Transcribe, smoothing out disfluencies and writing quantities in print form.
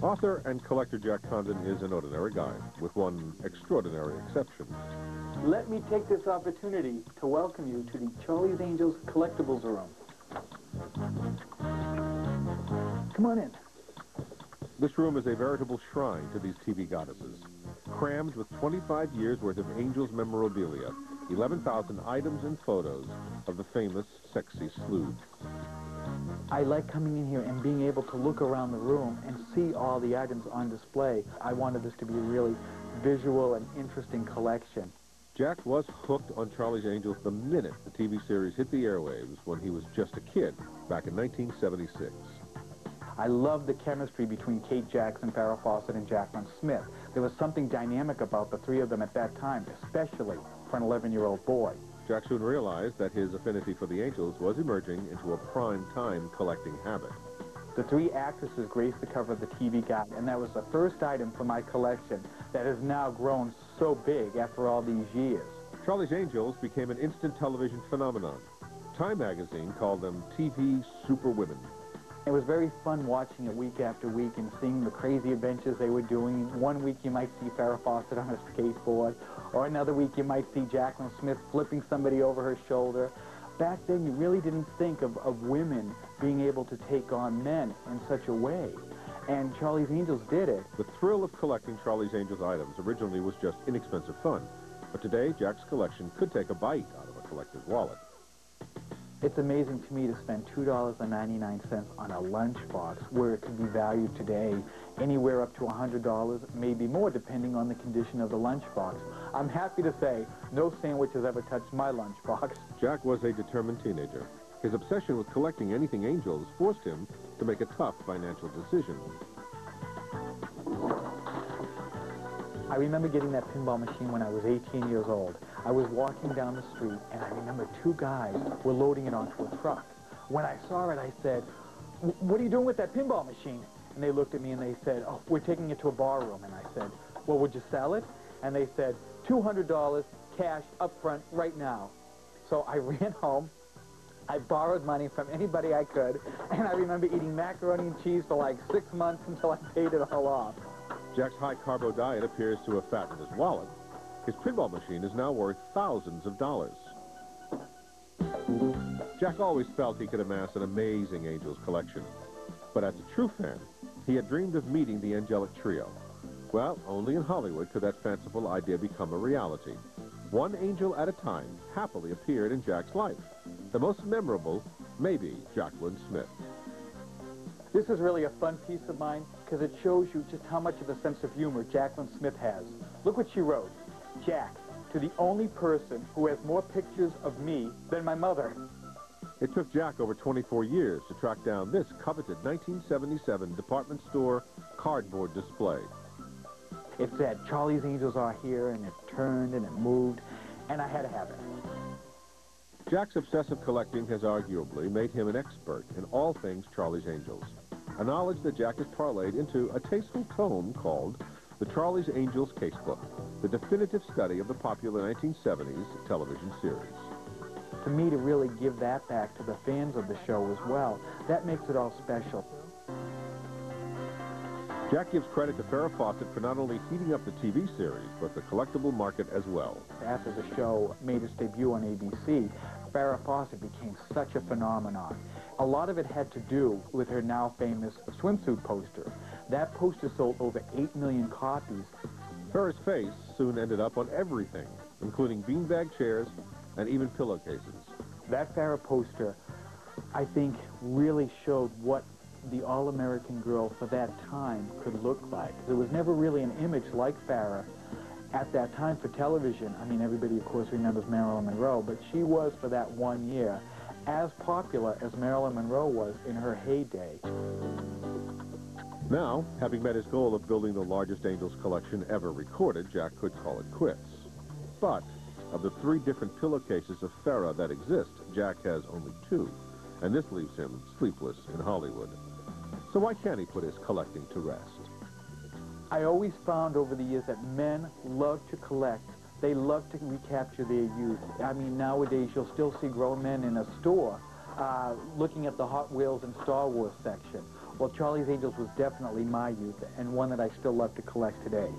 Author and collector Jack Condon is an ordinary guy, with one extraordinary exception. Let me take this opportunity to welcome you to the Charlie's Angels Collectibles Room. Come on in. This room is a veritable shrine to these TV goddesses, crammed with 25 years' worth of Angels memorabilia, 11,000 items and photos of the famous sexy sleuths. I like coming in here and being able to look around the room and see all the items on display. I wanted this to be a really visual and interesting collection. Jack was hooked on Charlie's Angels the minute the TV series hit the airwaves when he was just a kid, back in 1976. I love the chemistry between Kate Jackson, Farrah Fawcett, and Jaclyn Smith. There was something dynamic about the three of them at that time, especially for an 11-year-old boy. Jack soon realized that his affinity for the Angels was emerging into a prime-time collecting habit. The three actresses graced the cover of the TV Guide, and that was the first item for my collection that has now grown so big after all these years. Charlie's Angels became an instant television phenomenon. Time magazine called them TV superwomen. It was very fun watching it week after week and seeing the crazy adventures they were doing. One week you might see Farrah Fawcett on a skateboard, or another week you might see Jaclyn Smith flipping somebody over her shoulder. Back then you really didn't think of women being able to take on men in such a way. And Charlie's Angels did it. The thrill of collecting Charlie's Angels items originally was just inexpensive fun. But today, Jack's collection could take a bite out of a collector's wallet. It's amazing to me to spend $2.99 on a lunchbox, where it could be valued today anywhere up to $100, maybe more, depending on the condition of the lunchbox. I'm happy to say no sandwich has ever touched my lunchbox. Jack was a determined teenager. His obsession with collecting anything Angels forced him to make a tough financial decision. I remember getting that pinball machine when I was 18 years old. I was walking down the street, and I remember two guys were loading it onto a truck. When I saw it, I said, "What are you doing with that pinball machine?" And they looked at me and they said, "Oh, we're taking it to a bar room." And I said, "Well, would you sell it?" And they said, $200 cash up front right now. So I ran home. I borrowed money from anybody I could, and I remember eating macaroni and cheese for like 6 months until I paid it all off. Jack's high-carbo diet appears to have fattened his wallet. His pinball machine is now worth thousands of dollars. Jack always felt he could amass an amazing Angels collection. But as a true fan, he had dreamed of meeting the angelic trio. Well, only in Hollywood could that fanciful idea become a reality. One angel at a time happily appeared in Jack's life. The most memorable, maybe Jaclyn Smith. This is really a fun piece of mine because it shows you just how much of a sense of humor Jaclyn Smith has. Look what she wrote. Jack, to the only person who has more pictures of me than my mother. It took Jack over 24 years to track down this coveted 1977 department store cardboard display. It said, "Charlie's Angels are here," and it turned and it moved, and I had to have it. Jack's obsessive collecting has arguably made him an expert in all things Charlie's Angels, a knowledge that Jack has parlayed into a tasteful tome called the Charlie's Angels Casebook, the definitive study of the popular 1970s television series. To me, to really give that back to the fans of the show as well, that makes it all special. Jack gives credit to Farrah Fawcett for not only heating up the TV series, but the collectible market as well. After the show made its debut on ABC, Farrah Fawcett became such a phenomenon. A lot of it had to do with her now famous swimsuit poster. That poster sold over 8 million copies. Farrah's face soon ended up on everything, including beanbag chairs and even pillowcases. That Farrah poster, I think, really showed what the all-American girl for that time could look like. There was never really an image like Farrah at that time for television. I mean, everybody, of course, remembers Marilyn Monroe, but she was, for that 1 year, as popular as Marilyn Monroe was in her heyday. Now, having met his goal of building the largest Angels collection ever recorded, Jack could call it quits. But of the 3 different pillowcases of Farrah that exist, Jack has only 2, and this leaves him sleepless in Hollywood. So why can't he put his collecting to rest? I always found over the years that men love to collect. They love to recapture their youth. I mean, nowadays you'll still see grown men in a store looking at the Hot Wheels and Star Wars section, Well, Charlie's Angels was definitely my youth, and one that I still love to collect today.